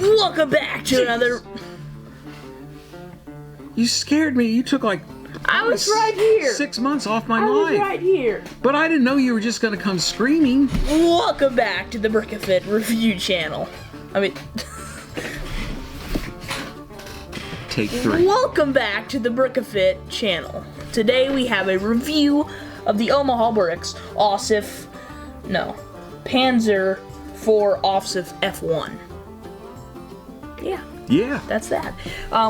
Welcome back to another... You scared me. You took like... I was right here. 6 months off my life. I was right here. But I didn't know you were just going to come screaming. Welcome back to the Brickafit review channel. I mean... Take 3. Welcome back to the Brickafit channel. Today we have a review of the Omaha bricks, Panzer IV ausf F1. Yeah. That's that.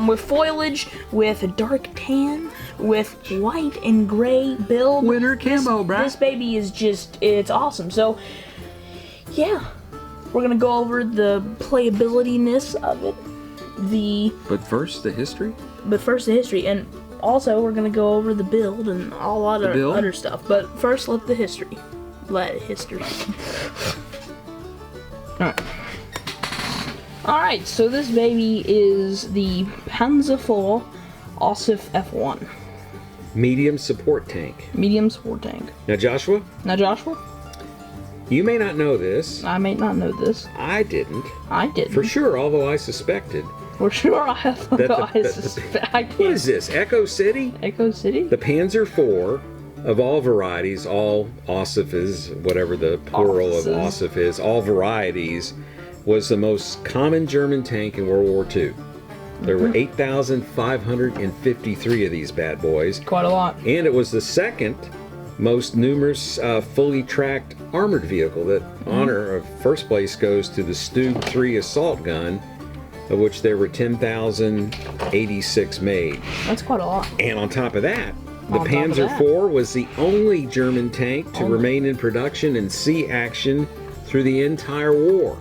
With foliage, with a dark tan, with white and gray build. Winter camo, bruh. This baby is just, it's awesome. So, yeah. We're going to go over the playability-ness of it. But first, the history? And also, we're going to go over the build and a lot of other stuff. But first, let history. Alright, so this baby is the Panzer IV ausf F1. Medium support tank. Now, Joshua? You may not know this. I may not know this. I didn't. For sure, although I suspected. For sure, I suspect. What is this, Echo City? Echo City? The Panzer IV, of all varieties, all ausfs, whatever the plural of ausf is, all varieties, was the most common German tank in World War II. There were 8,553 of these bad boys. Quite a lot. And it was the second most numerous fully tracked armored vehicle. That honor of first place goes to the Stug 3 assault gun, of which there were 10,086 made. That's quite a lot. And on top of that, the Panzer IV was the only German tank to remain in production and see action through the entire war.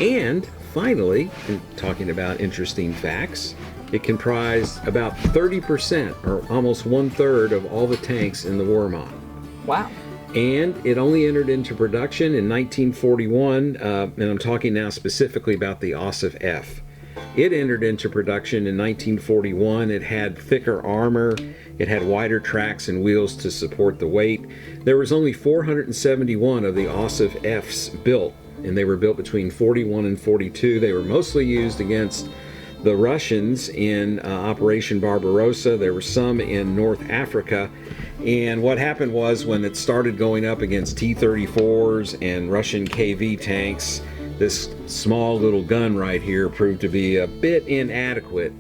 And finally, talking about interesting facts, it comprised about 30%, or almost 1/3 of all the tanks in the Wehrmacht. Wow. And it only entered into production in 1941, and I'm talking now specifically about the ausf F. It entered into production in 1941. It had thicker armor. It had wider tracks and wheels to support the weight. There was only 471 of the ausf Fs built, and they were built between 41 and 42. They were mostly used against the Russians in Operation Barbarossa. There were some in North Africa. And what happened was, when it started going up against T-34s and Russian KV tanks, this small little gun right here proved to be a bit inadequate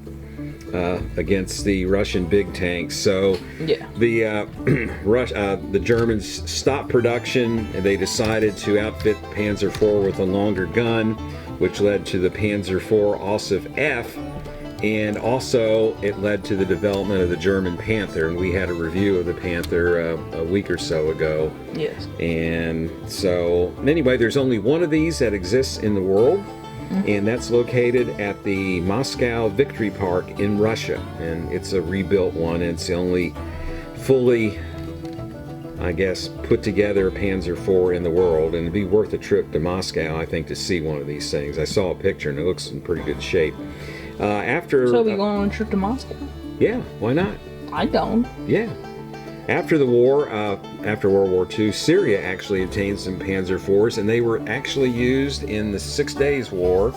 against the Russian big tanks. So the Germans stopped production, and they decided to outfit Panzer IV with a longer gun, which led to the Panzer IV ausf F, and also it led to the development of the German Panther, and we had a review of the Panther a week or so ago. Yes. And so, anyway, there's only one of these that exists in the world, and that's located at the Moscow Victory Park in Russia, and it's a rebuilt one. It's the only fully, I guess, put together Panzer IV in the world, and it'd be worth a trip to Moscow, I think, to see one of these things. I saw a picture, and it looks in pretty good shape. So we going on a trip to Moscow? Yeah, why not? I don't. Yeah. After the war, after World War II, Syria actually obtained some Panzer IVs, and they were actually used in the 6 Days War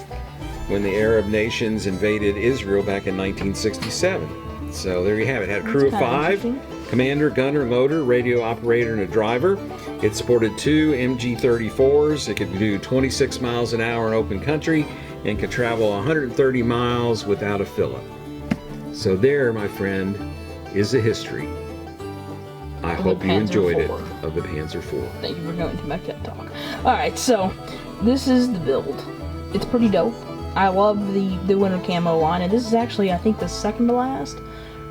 when the Arab nations invaded Israel back in 1967. So there you have it. It had a crew of 5, commander, gunner, loader, radio operator, and a driver. It supported 2 MG-34s. It could do 26 miles an hour in open country and could travel 130 miles without a fill-up. So there, my friend, is the history. I hope you enjoyed it, of the Panzer IV. Thank you for going to my pep talk. Alright, so this is the build. It's pretty dope. I love the winter camo line, and this is actually, I think, the second to last,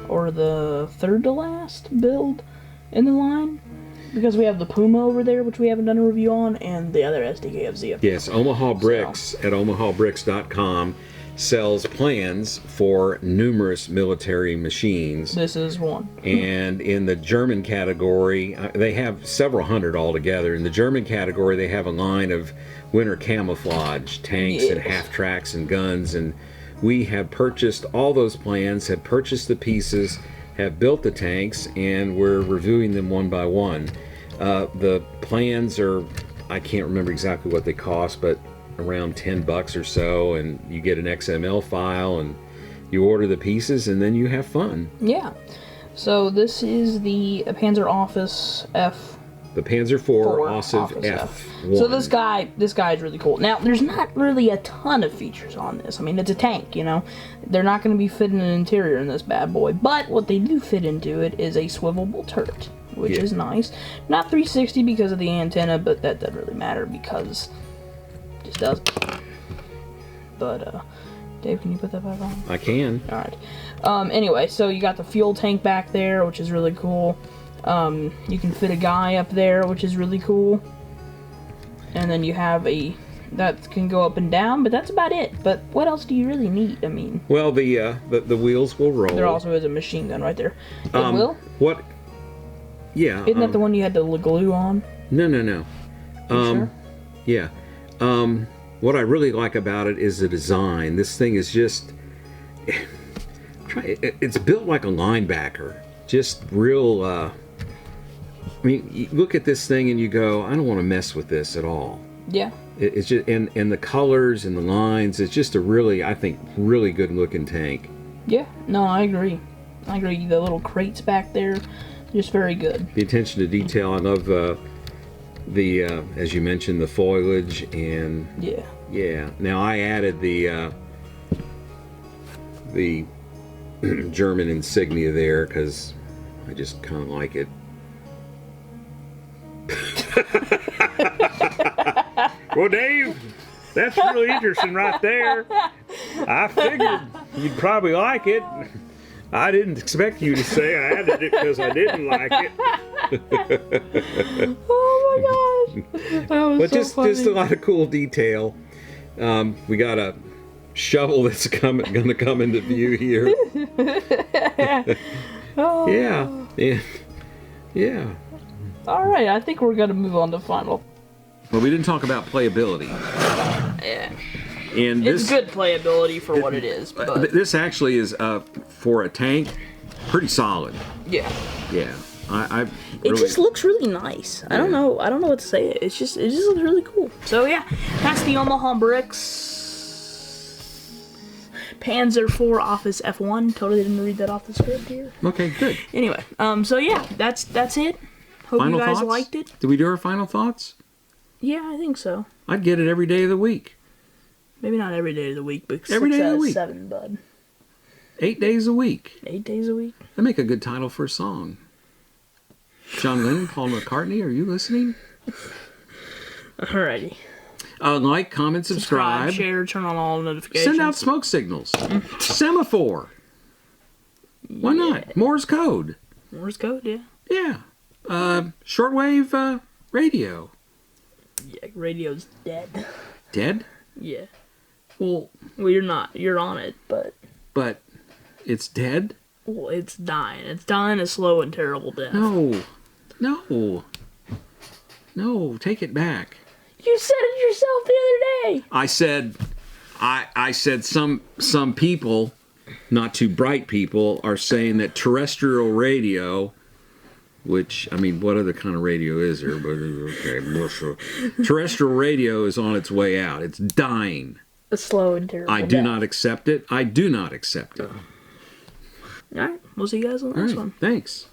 or the third to last build in the line, because we have the Puma over there, which we haven't done a review on, and the other SDKFZ. Yes, Omaha Bricks at omahabricks.com sells plans for numerous military machines. This is one. And in the German category, they have several hundred altogether. In the German category, they have a line of winter camouflage tanks and half-tracks and guns, and we have purchased all those plans, have purchased the pieces, have built the tanks, and we're reviewing them one by one. The plans are, I can't remember exactly what they cost, but around $10 or so, and you get an XML file and you order the pieces, and then you have fun. Yeah. So this is the Panzer Office F. The Panzer IV ausf F1. So this guy is really cool. Now, there's not really a ton of features on this. I mean, it's a tank, you know. They're not going to be fitting an interior in this bad boy. But what they do fit into it is a swivelable turret, which is nice. Not 360 because of the antenna, but that doesn't really matter because it just does. But, Dave, can you put that back on? I can. Alright. Anyway, so you got the fuel tank back there, which is really cool. You can fit a guy up there, which is really cool. And then you have that can go up and down, but that's about it. But what else do you really need? I mean... Well, the wheels will roll. There also is a machine gun right there. It will? What? Yeah. Isn't that the one you had to glue on? No. Sure? Yeah. What I really like about it is the design. This thing is just... It's built like a linebacker. Just real... I mean, you look at this thing and you go, I don't want to mess with this at all. Yeah. It's just, and the colors and the lines, it's just a really, I think, really good looking tank. Yeah, no, I agree. The little crates back there, just very good. The attention to detail, I love as you mentioned, the foliage and... Yeah. Now, I added the German insignia there because I just kind of like it. Well, Dave, that's really interesting right there. I figured you'd probably like it. I didn't expect you to say I added it because I didn't like it. Oh my gosh. That was but so just funny. a lot of cool detail. We got a shovel that's going to come into view here. Oh. Yeah. All right, I think we're gonna move on to final. Well, we didn't talk about playability. Yeah. And It's good playability for what it is, but this actually is for a tank, pretty solid. yeah. Yeah. I It really, just looks really nice. I don't know what to say. It just looks really cool. So yeah, that's the Omaha Bricks Panzer IV Office F1. Totally didn't read that off the script here. Okay, good. Anyway, so yeah, that's it. Hope Final you guys thoughts? liked it. Did we do our final thoughts? Yeah, I think so. I'd get it every day of the week. Maybe not every day of the week, but Every 6 day of out the of week. 7, bud. 8 days a week. 8 days a week. That'd make a good title for a song. John Lennon, Paul McCartney, are you listening? Alrighty. Like, comment, subscribe. Share, turn on all notifications. Send out smoke signals. Semaphore. Why not? Morse code. Morse code, yeah. Yeah. Shortwave radio. Yeah, radio's dead. Dead? Yeah. Well, You're not. You're on it, but... but it's dead? Well, it's dying. It's dying a slow and terrible death. No, take it back. You said it yourself the other day. I said some people, not too bright people, are saying that terrestrial radio, which, I mean, what other kind of radio is there? But okay, terrestrial radio is on its way out. It's dying. A slow and terrible I do not accept it. I do not accept it. All right. We'll see you guys on the next one. Thanks.